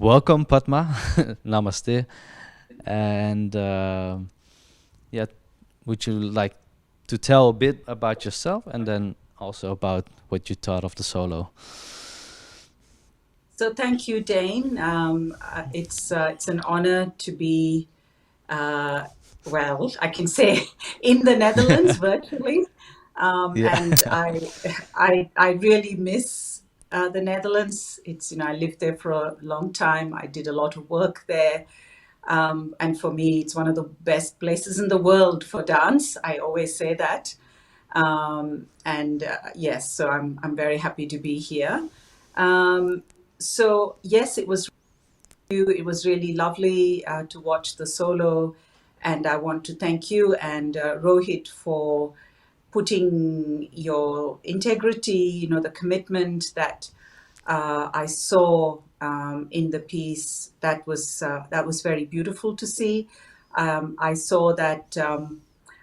Welcome, Padma. Namaste. And yeah, would you like to tell a bit about yourself and then also about what you thought of the solo? So thank you, Dane. It's an honor to be, uh, well, I can say in the Netherlands virtually, Yeah. and I really miss the Netherlands. I lived there for a long time. I did a lot of work there, and for me, it's one of the best places in the world for dance. I always say that. And yes, so I'm very happy to be here. Um, so yes, it was really lovely to watch the solo, and I want to thank you and Rohit for putting your integrity, the commitment that I saw in the piece. That was very beautiful to see. I saw that.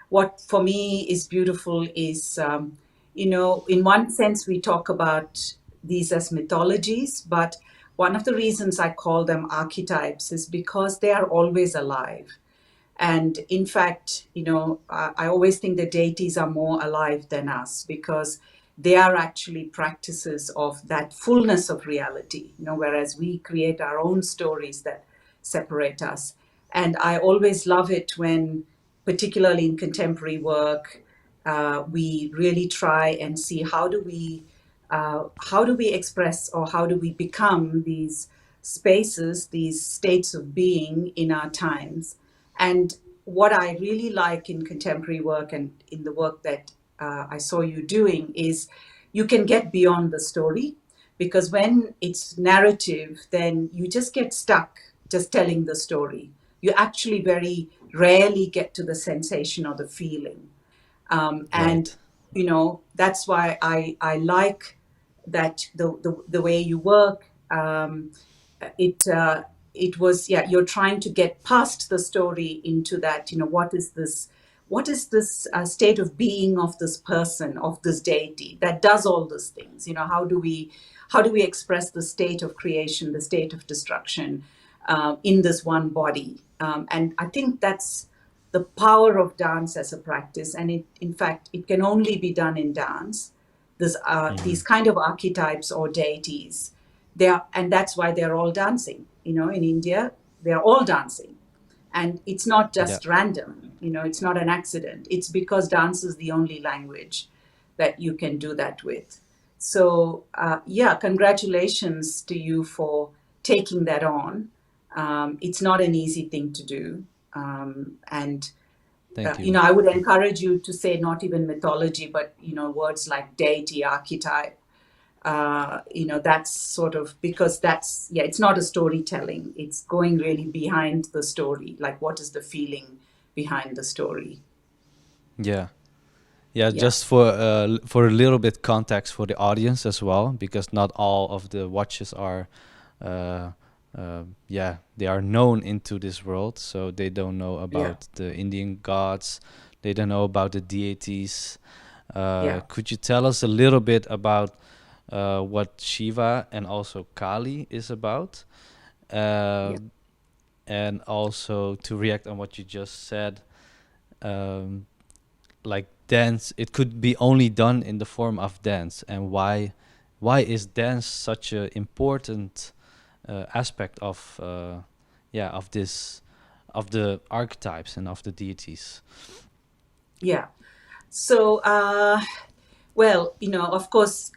What for me is beautiful is, in one sense, we talk about these as mythologies, but one of the reasons I call them archetypes is because they are always alive. And in fact, I always think the deities are more alive than us because they are actually practices of that fullness of reality, whereas we create our own stories that separate us. And I always love it when, particularly in contemporary work, we really try and see how do we express or how do we become these spaces, these states of being in our times. And what I really like in contemporary work and in the work that I saw you doing is you can get beyond the story, because when it's narrative, then you just get stuck just telling the story. You actually very rarely get to the sensation or the feeling. And Right. that's why I like that the way you work. It it was, yeah, you're trying to get past the story into that, what is this state of being of this person, of this deity that does all these things. How do we express the state of creation, the state of destruction, in this one body. And I think that's the power of dance as a practice. And in fact, it can only be done in dance. These kind of archetypes or deities, and that's why they're all dancing. In India, they're all dancing, and it's not Yeah. just random. It's not an accident. It's because dance is the only language that you can do that with. So yeah, congratulations to you for taking that on. It's not an easy thing to do, and Thank you. I would encourage you to say not even mythology, but words like deity, archetype. That's sort of, because that's, yeah, it's not a storytelling. It's going really behind the story. Like, what is the feeling behind the story? Yeah. Yeah, Yeah, just for a little bit context for the audience as well, because not all of the watches are, uh, yeah, they are known into this world, so they don't know yeah, about the Indian gods, they don't know about the deities. yeah, Could you tell us a little bit about what Shiva and also Kali is about? Uh, yeah, and also to react on what you just said, um, like dance, it could be only done in the form of dance, and why is dance such a important aspect of yeah, of this, of the archetypes and of the deities? yeah. So, well, of course,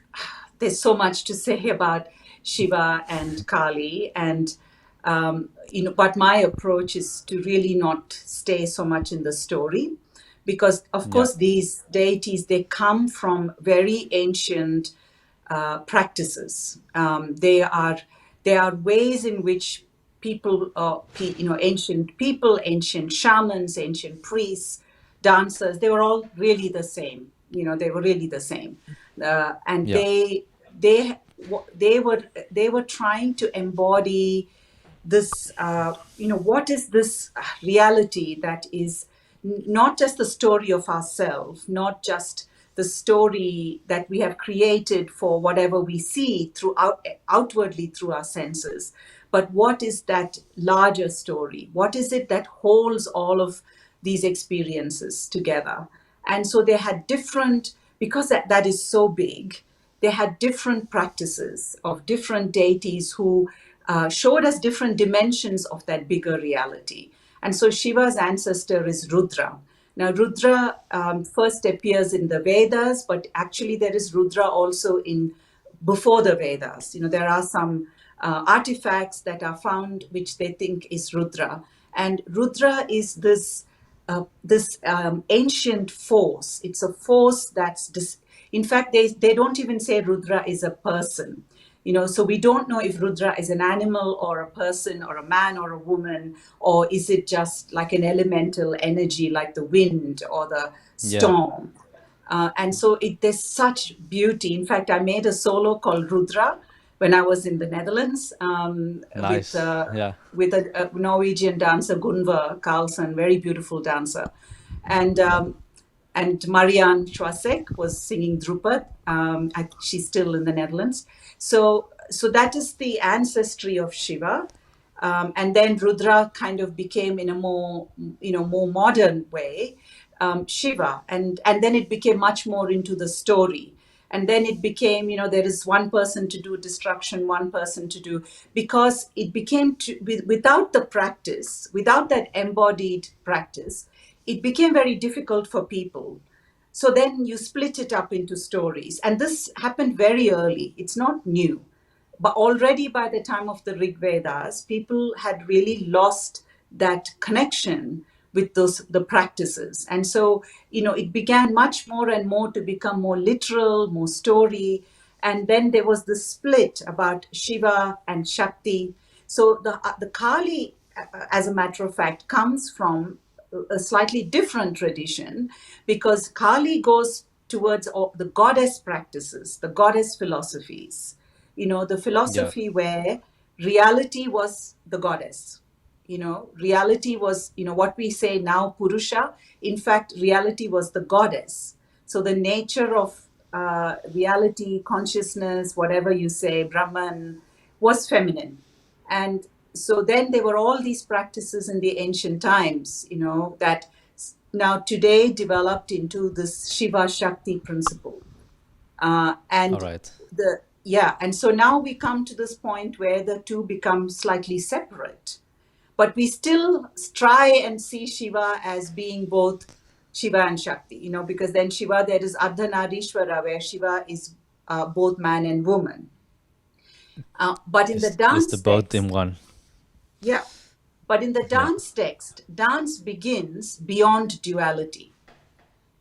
there's so much to say about Shiva and Kali, and but my approach is to really not stay so much in the story, because of Yeah. course these deities, they come from very ancient practices. They are ways in which people, ancient people, ancient shamans, ancient priests, dancers, they were all really the same. They were really the same, and Yeah. they they were trying to embody this. What is this reality that is not just the story of ourselves, not just the story that we have created for whatever we see outwardly through our senses, but what is that larger story? What is it that holds all of these experiences together? And so they had different, because that is so big, they had different practices of different deities who showed us different dimensions of that bigger reality. And so Shiva's ancestor is Rudra. Now, Rudra first appears in the Vedas, but actually there is Rudra also in before the Vedas. There are some artifacts that are found which they think is Rudra, and Rudra is this ancient force. It's a force that's in fact, they don't even say Rudra is a person. So we don't know if Rudra is an animal or a person or a man or a woman, or is it just like an elemental energy like the wind or the Yeah. storm. And so there's such beauty. In fact, I made a solo called Rudra when I was in the Netherlands Nice. Yeah. with a Norwegian dancer, Gunvor Carlsen, very beautiful dancer. And Marianne Schwasek was singing Drupad. She's still in the Netherlands. So that is the ancestry of Shiva. And then Rudra kind of became, in a more modern way, Shiva. And then it became much more into the story. And then it became, there is one person to do destruction, one person to do, because it became, without the practice, without that embodied practice, it became very difficult for people. So then you split it up into stories. And this happened very early. It's not new. But already by the time of the Rig Vedas, people had really lost that connection with the practices. And so, it began much more and more to become more literal, more story. And then there was the split about Shiva and Shakti. So the Kali, as a matter of fact, comes from a slightly different tradition, because Kali goes towards the goddess practices, the goddess philosophies. The Yeah. philosophy where reality was the goddess. Reality was, what we say now, Purusha. In fact, reality was the goddess. So the nature of reality, consciousness, whatever you say, Brahman, was feminine. And so then there were all these practices in the ancient times, that now today developed into this Shiva Shakti principle. All And right. and so now we come to this point where the two become slightly separate, but we still try and see Shiva as being both Shiva and Shakti, because then Shiva, there is Ardhanarishwara, where Shiva is both man and woman. But in the Is the dance both in text, one? yeah, but in the Yeah. dance text, dance begins beyond duality.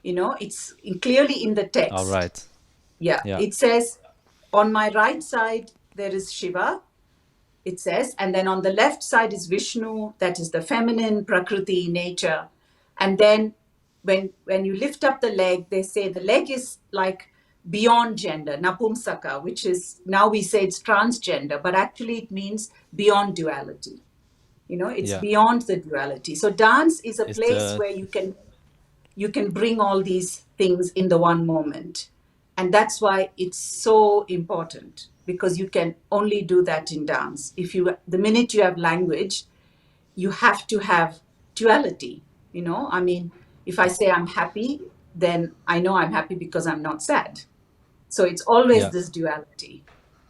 It's clearly in the All text. right. Yeah, Yeah. it says, on my right side, there is Shiva, it says, and then on the left side is Vishnu, that is the feminine, Prakriti, nature. And then when you lift up the leg, they say the leg is like beyond gender, Napumsaka, which is, now we say it's transgender, but actually it means beyond duality. It's Yeah. beyond the duality. So dance is a Is place the where you can bring all these things in the one moment. And that's why it's so important, because you can only do that in dance. The minute you have language, you have to have duality. I mean, if I say I'm happy, then I know I'm happy because I'm not sad. So it's always yeah. this duality.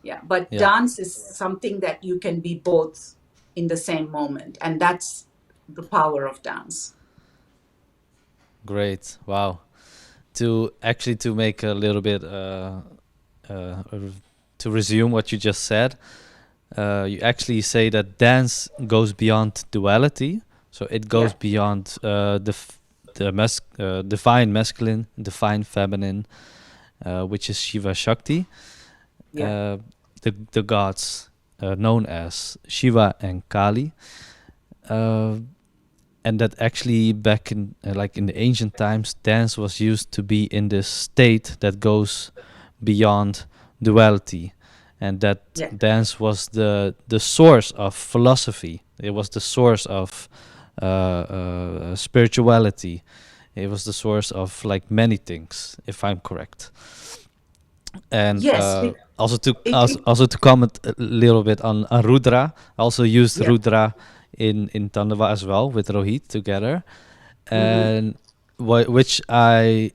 Yeah. But Yeah. dance is something that you can be both in the same moment. And that's the power of dance. Great. Wow. To make a little bit to resume what you just said, you actually say that dance goes beyond duality, so it goes Yeah. beyond divine masculine, divine feminine, which is Shiva Shakti, Yeah. the gods known as Shiva and Kali. And that actually back in like in the ancient times, dance was used to be in this state that goes beyond duality, and that Yeah. dance was the source of philosophy. It was the source of spirituality. It was the source of like many things, if I'm correct. And Yes, also to comment a little bit on Rudra. I also used yeah. Rudra in Tandava as well with Rohit together, Hmm. and which I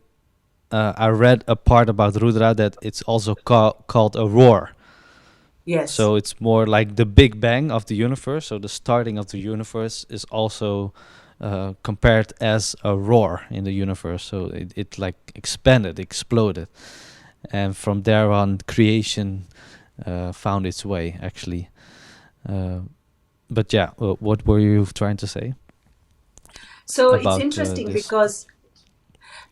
read a part about Rudra that it's also called a roar. Yes. So it's more like the Big Bang of the universe. So the starting of the universe is also compared as a roar in the universe. So it like expanded, exploded, and from there on, creation found its way. Actually, uh, but yeah, what were you trying to say So it's about interesting this? because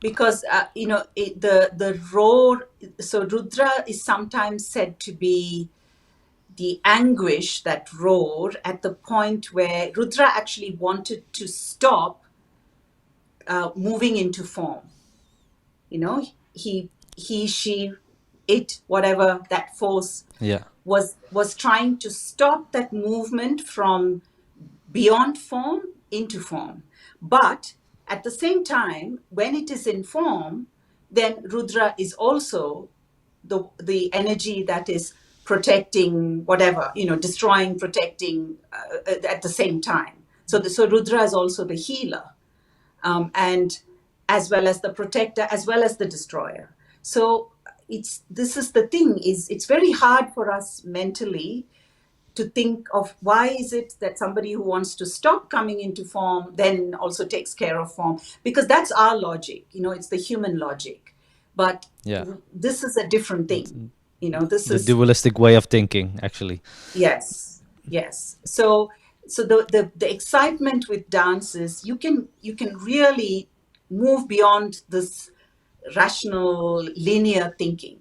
the roar. So Rudra is sometimes said to be the anguish that roared at the point where Rudra actually wanted to stop moving into form. You know, he, she, it, whatever that force Yeah, was trying to stop that movement from beyond form into form. But at the same time, when it is in form, then Rudra is also the energy that is protecting whatever, destroying, protecting at the same time. So Rudra is also the healer, and as well as the protector, as well as the destroyer. So this is the thing, is it's very hard for us mentally to think of why is it that somebody who wants to stop coming into form then also takes care of form, because that's our logic, it's the human logic. But yeah. this is a different thing. This The is, dualistic way of thinking, actually. yes, yes. So the excitement with dance is you can really move beyond this rational linear thinking.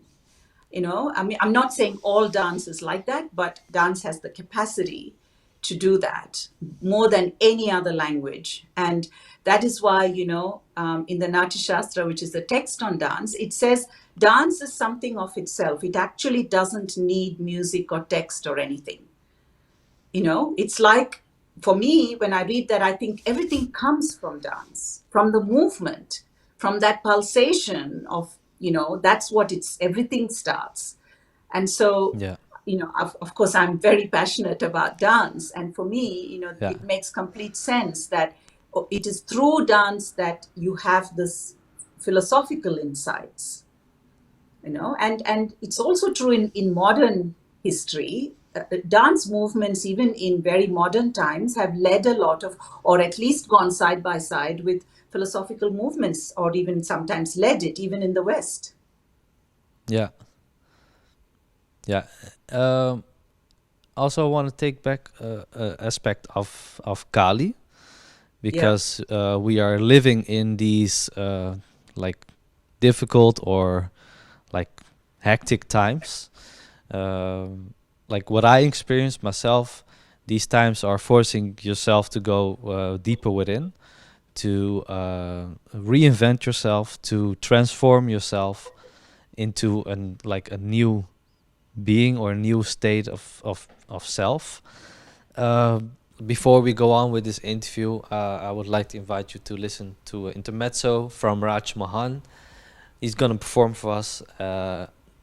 I mean, I'm not saying all dance is like that, but dance has the capacity to do that more than any other language. And that is why, in the Natya Shastra, which is the text on dance, it says dance is something of itself. It actually doesn't need music or text or anything. It's like, for me, when I read that, I think everything comes from dance, from the movement, from that pulsation of, that's what everything starts. And so, Yeah, of course, I'm very passionate about dance. And for me, yeah, it makes complete sense that it is through dance that you have this philosophical insights, and it's also true in modern history. Dance movements, even in very modern times, have led a lot of, or at least gone side by side with philosophical movements, or even sometimes led it, even in the West. yeah, yeah. Um, Also, I want to take back aspect of Kali, Yeah. because we are living in these like difficult or like hectic times. Like what I experienced myself, these times are forcing yourself to go deeper within, to reinvent yourself, to transform yourself into like a new being or a new state of self. Uh, Before we go on with this interview, I would like to invite you to listen to an intermezzo from Raj Mohan. He's gonna perform for us.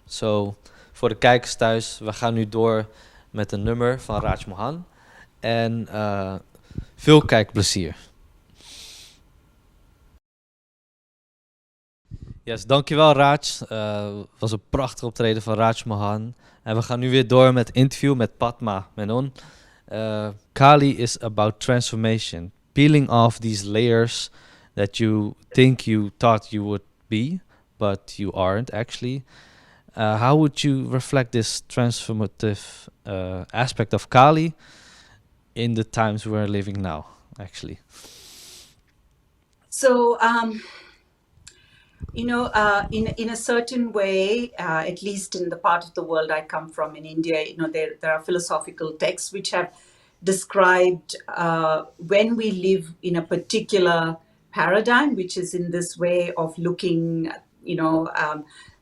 So, voor de kijkers thuis, we gaan nu door met een nummer van Raj Mohan. En veel kijkplezier. Yes, dankjewel Raj. Het was een prachtig optreden van Raj Mohan. En we gaan nu weer door met het interview met Padma Menon. Kali is about transformation, peeling off these layers that you think you thought you would be, but you aren't actually. How would you reflect this transformative aspect of Kali in the times we're living now, actually? So, in a certain way, at least in the part of the world I come from, in India, there are philosophical texts which have described when we live in a particular paradigm, which is in this way of looking,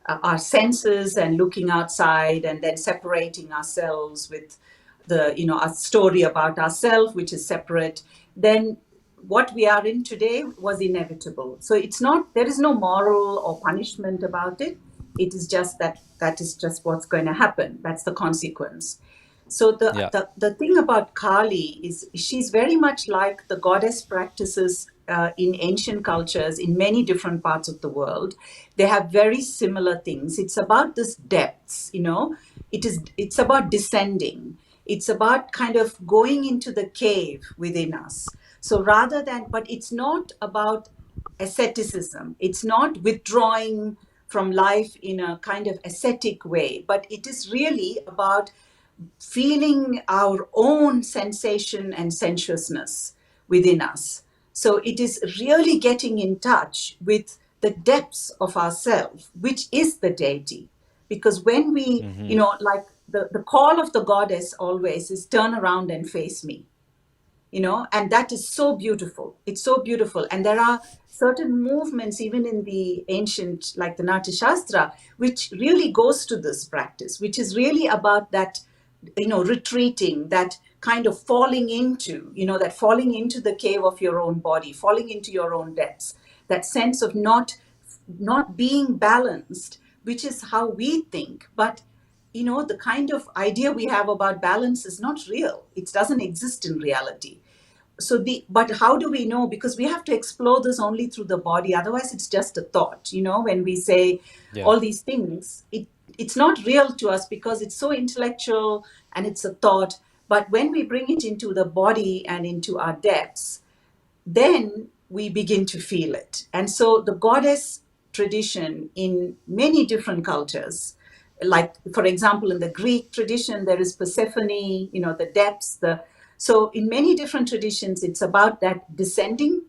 our senses and looking outside, and then separating ourselves with our story about ourselves, which is separate. Then what we are in today was inevitable. So it's not, there is no moral or punishment about it. It is just that is just what's going to happen. That's the consequence. So Yeah. the thing about Kali is she's very much like the goddess practices in ancient cultures in many different parts of the world. They have very similar things. It's about this depths, you know. It's about descending. It's about kind of going into the cave within us. So rather than, but it's not about asceticism. It's not withdrawing from life in a kind of ascetic way, but it is really about feeling our own sensation and sensuousness within us. So it is really getting in touch with the depths of ourself, which is the deity. Because when we, Mm-hmm. you know, like the call of the goddess always is turn around and face me, you know, and that is so beautiful. It's so beautiful. And there are certain movements even in the ancient, like the Natya Shastra, which really goes to this practice, which is really about that, you know, retreating, that kind of falling into, you know, that falling into the cave of your own body, falling into your own depths, that sense of not being balanced, which is how we think. But you know, the kind of idea we have about balance is not real. It doesn't exist in reality. So the, but how do we know? Because we have to explore this only through the body, otherwise it's just a thought. You know, when we say Yeah. all these things, it's not real to us because it's so intellectual and it's a thought. But when we bring it into the body and into our depths, then we begin to feel it. And so the goddess tradition in many different cultures, like for example in the Greek tradition there is Persephone, you know, the depths, the, so in many different traditions it's about that descending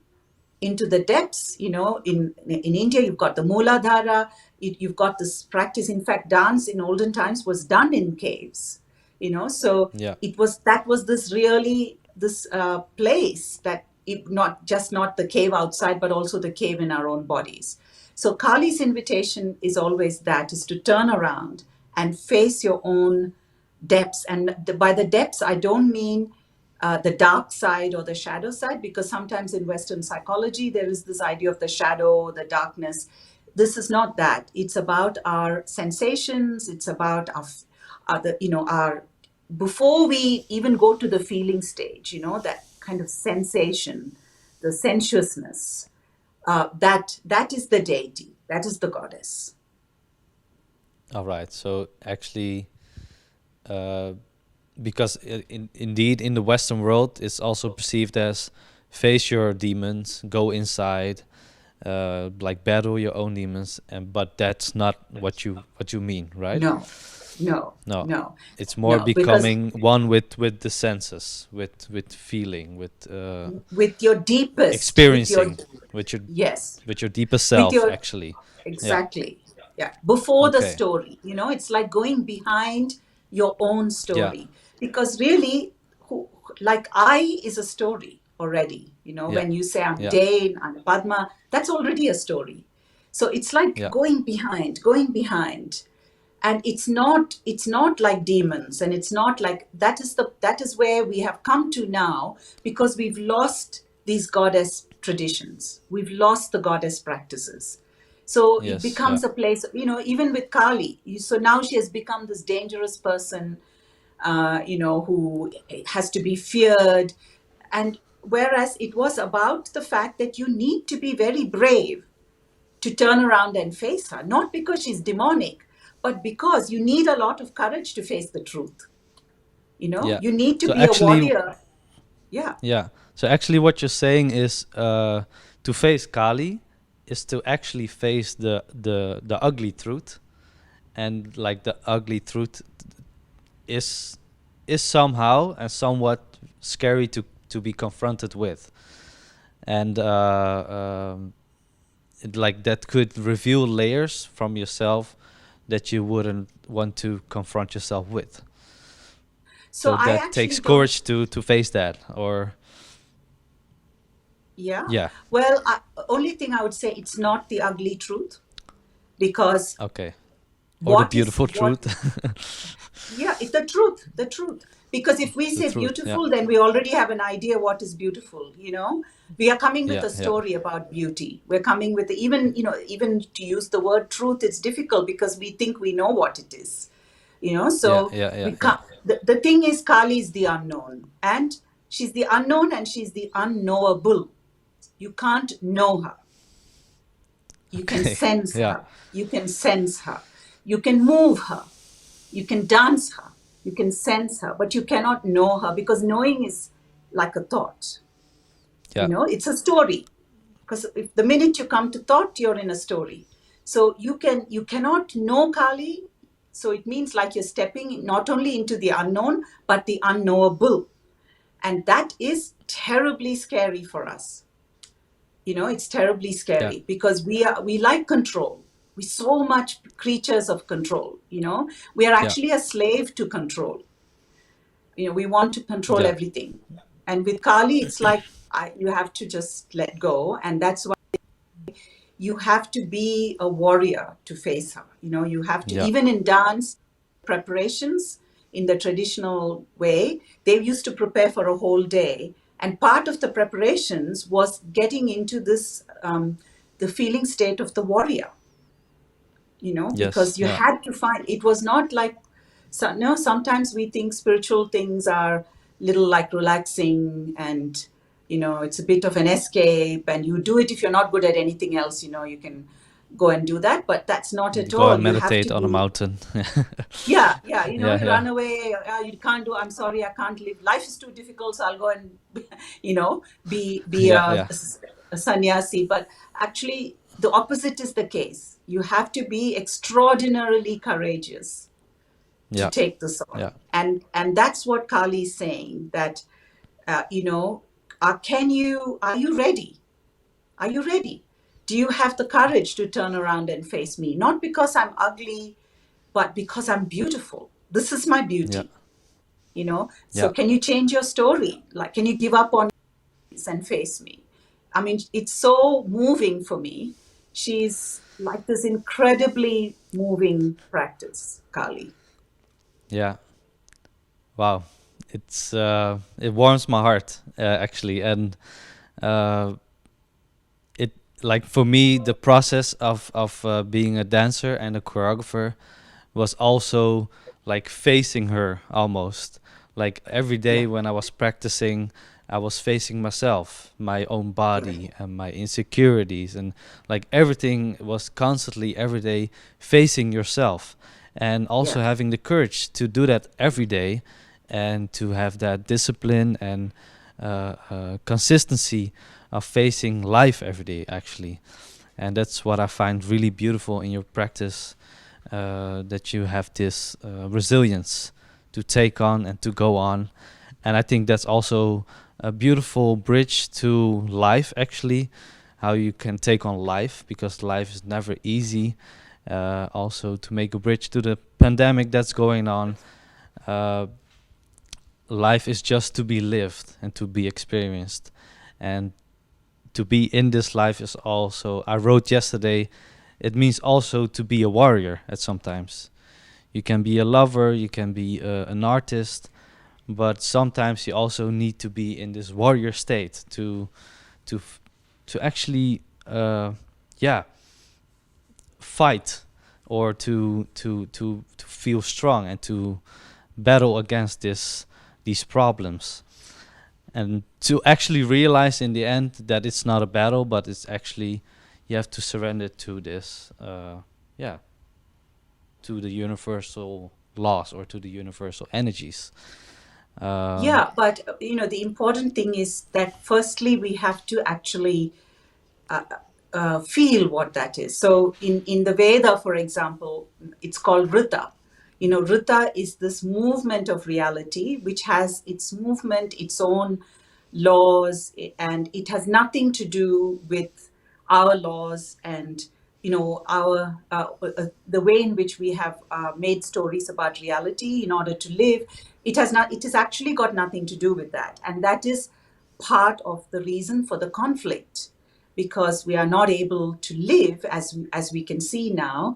into the depths. You know, in India you've got the Muladhara, you've got this practice. In fact, dance in olden times was done in caves, you know. So Yeah. it was, that was this really this place that it, not the cave outside but also the cave in our own bodies. So Kali's invitation is always that, is to turn around and face your own depths. And by the depths I don't mean the dark side or the shadow side, because sometimes in Western psychology there is this idea of the shadow, the darkness. This is not that. It's about our sensations. It's about our the, you know, our, before we even go to the feeling stage, you know, that kind of sensation, the sensuousness. That is the deity. That is the goddess. All right. So actually, uh, because indeed in the Western world, it's also perceived as face your demons, go inside, like battle your own demons, and but that's not what you mean, right? No, no, No, no, it's more no, because becoming one with the senses, with feeling, with with your deepest, with your, experiencing, with your yes, with your deepest with self, your, actually. Yeah. exactly, yeah, before the Okay. story, you know, it's like going behind your own Yeah. story. Because really, who, like I is a story already, you know, Yeah. when you say I'm Yeah. Dane, I'm Padma, that's already a story. So it's like Yeah. going behind. And it's not like demons, and it's not like, that is where we have come to now, because we've lost these goddess traditions, we've lost the goddess practices. So it Yes. Yeah. becomes a place, you know, even with Kali, so now she has become this dangerous person, you know, who has to be feared. And whereas it was about the fact that you need to be very brave to turn around and face her, not because she's demonic, but because you need a lot of courage to face the truth. You know, Yeah. you need to So be a actually, warrior. Yeah. yeah. So actually, what you're saying is to face Kali is to actually face the ugly truth, and like the ugly truth is is somehow and somewhat scary to be confronted with, and like that could reveal layers from yourself that you wouldn't want to confront yourself with. So So I that takes actually don't. courage to face that, or Yeah. yeah. Well, only thing I would say, it's not the ugly truth, because Okay. Or the what is beautiful what truth. yeah, it's the truth, the truth. Because if we The say truth. Yeah. beautiful, then we already have an idea what is beautiful, you know. We are coming with Yeah. a Yeah. story about beauty. We're coming with even, you know, even to use the word truth, it's difficult because we think we know what it is, you know. Yeah. So Yeah. Yeah. we Yeah. can't. The thing is, Kali is the unknown, and she's the unknown, and she's the unknowable. You can't know her. You can Okay. sense Yeah. her. You can sense her. You can move her. You can dance her. You can sense her, but you cannot know her because knowing is like a thought. You Yeah. know, it's a story. Because if the minute you come to thought, you're in a story. So you cannot know Kali. So it means like you're stepping not only into the unknown, but the unknowable. And that is terribly scary for us. You know, it's terribly Yeah. scary because we like control. We're so much creatures of control, you know. We are Yeah. actually a slave to control. You know, we want to control Yeah. everything. And with Kali, it's like you have to just let go. And that's why you have to be a warrior to face her. You know, you have to, Yeah. even in dance preparations, in the traditional way, they used to prepare for a whole day. And part of the preparations was getting into this, the feeling state of the warrior, you know, Yes. because you Yeah. had to find, it was not like, so, no, sometimes we think spiritual things are little like relaxing and, you know, it's a bit of an escape and you do it if you're not good at anything else, you know, you can go and do that, but that's not at Go all. and You have to meditate on a be, mountain. yeah, yeah, you know, Yeah. you Yeah. run away, you can't do, I'm sorry, I can't live. Life is too difficult, so I'll go and, you know, be Yeah. Yeah. a sannyasi. But actually, the opposite is the case. You have to be extraordinarily courageous to Yeah. take this Yeah. on. And that's what Kali is saying, that, you know, are you ready? Are you ready? Do you have the courage to turn around and face me? Not because I'm ugly, but because I'm beautiful. This is my Yeah. beauty, you know? So Yeah. can you change your story? Like, can you give up on this and face me? I mean, it's so moving for me. She's like this incredibly moving practice, Kali. Yeah. Wow. It warms my heart actually, and uh, it like for me the process of being a dancer and a choreographer was also like facing her almost. Like every day Yeah, when I was practicing, I was facing myself, my own correct. body, and my insecurities, and like everything was constantly every day facing yourself, and also Yeah, having the courage to do that every day, and to have that discipline and consistency of facing life every day, actually. And that's what I find really beautiful in your practice, that you have this resilience to take on and to go on. And I think that's also a beautiful bridge to life, actually, how you can take on life, because life is never easy. Also, to make a bridge to the pandemic that's going on, uh, life is just to be lived and to be experienced. And to be in this life is also, I wrote yesterday, it means also to be a warrior at sometimes. You can be a lover, you can be an artist, but sometimes you also need to be in this warrior state to to actually yeah, fight, or to feel strong and to battle against these problems, and to actually realize in the end that it's not a battle, but it's actually you have to surrender to this yeah, to the universal laws or to the universal energies. um, yeah, but you know, the important thing is that firstly we have to actually feel what that is. So in the Veda, for example, it's called Rita. You know, Rita is this movement of reality which has its movement, its own laws, and it has nothing to do with our laws and, you know, our the way in which we have made stories about reality in order to live. It has not. It has actually got nothing to do with that, and that is part of the reason for the conflict, because we are not able to live as we can see now,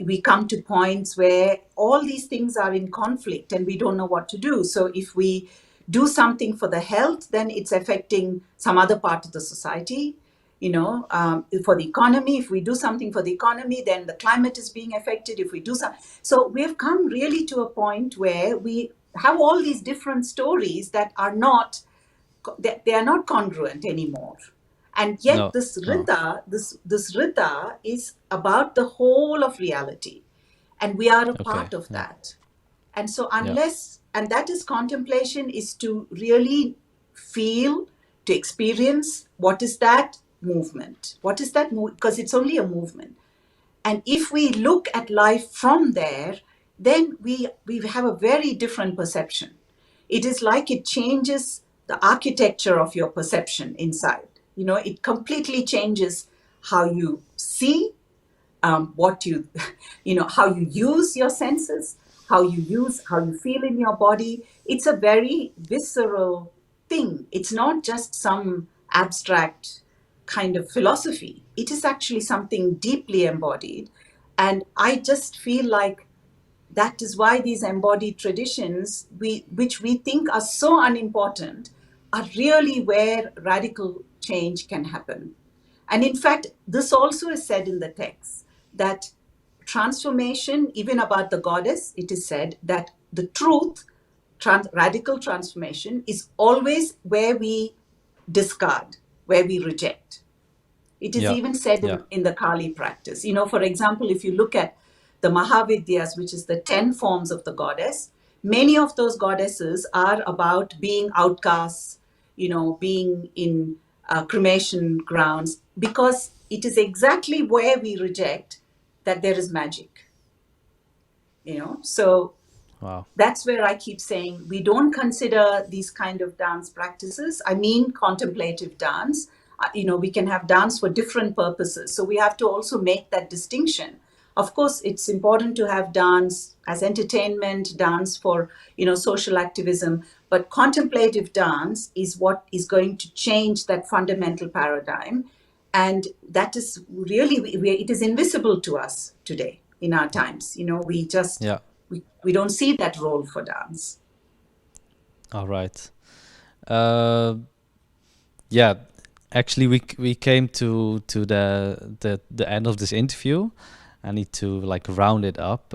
we come to points where all these things are in conflict and we don't know what to do. So if we do something for the health, then it's affecting some other part of the society. For the economy, if we do something for the economy, then the climate is being affected. If we do something, so we have come really to a point where we have all these different stories that are not, they are not congruent anymore. And yet No. this No. Rita, this Rita is about the whole of reality. And we are a Okay. part of Yeah. that. And so Yeah. and that is contemplation, is to really feel, to experience what is that movement? What is that because it's only a movement. And if we look at life from there, then we have a very different perception. It is like it changes the architecture of your perception inside. It completely changes how you see, what you, how you use your senses, how you feel in your body. It's a very visceral thing. It's not just some abstract kind of philosophy. It is actually something deeply embodied. And I just feel like that is why these embodied traditions, which we think are so unimportant, are really where radical change can happen. And in fact, this also is said in the text that transformation, even about the goddess, it is said that the truth, radical transformation, is always where we discard, where we reject. It is Yeah. even said Yeah. in the Kali practice. For example, if you look at the Mahavidyas, which is the 10 forms of the goddess, many of those goddesses are about being outcasts, being in cremation grounds, because it is exactly where we reject that there is magic. So Wow. that's where I keep saying we don't consider these kind of dance practices. I mean, contemplative dance. We can have dance for different purposes. So we have to also make that distinction. Of course, it's important to have dance as entertainment, dance for, social activism. But contemplative dance is what is going to change that fundamental paradigm. And that is really, it is invisible to us today in our times. We just, Yeah. we don't see that role for dance. All right. Uh, yeah. Actually, we came to the end of this interview. I need to like round it up.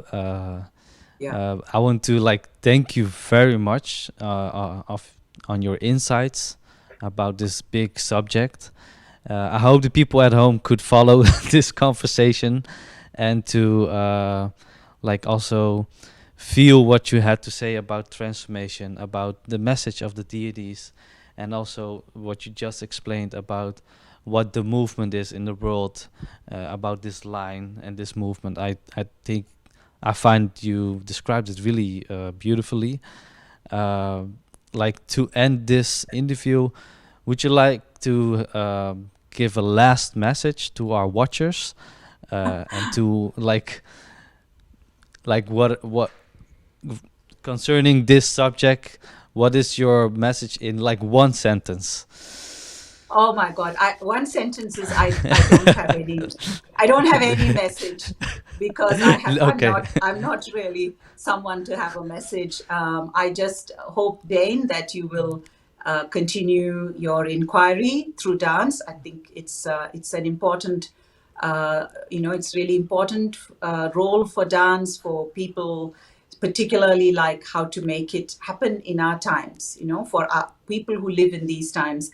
Yeah. I want to like thank you very much of on your insights about this big subject. I hope the people at home could follow this conversation and to like also feel what you had to say about transformation, about the message of the deities, and also what you just explained about what the movement is in the world, about this line and this movement. I think I find you described it really beautifully. Uh, like to end this interview, would you like to give a last message to our watchers and to like what concerning this subject? What is your message in like one sentence? Oh my God. One sentence is I don't have any, I don't have any message, because Okay. I'm not really someone to have a message. I just hope, Dane, that you will continue your inquiry through dance. I think it's an important, it's really important role for dance, for people, particularly like how to make it happen in our times, for our people who live in these times,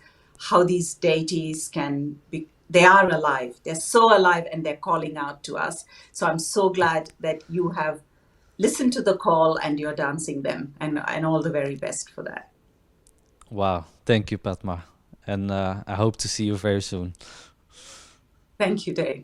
how these deities can be, they are alive, they're so alive, and they're calling out to us. So I'm so glad that you have listened to the call and you're dancing them, and all the very best for that. Wow. Thank you, Padma. And I hope to see you very soon. Thank you, Dave.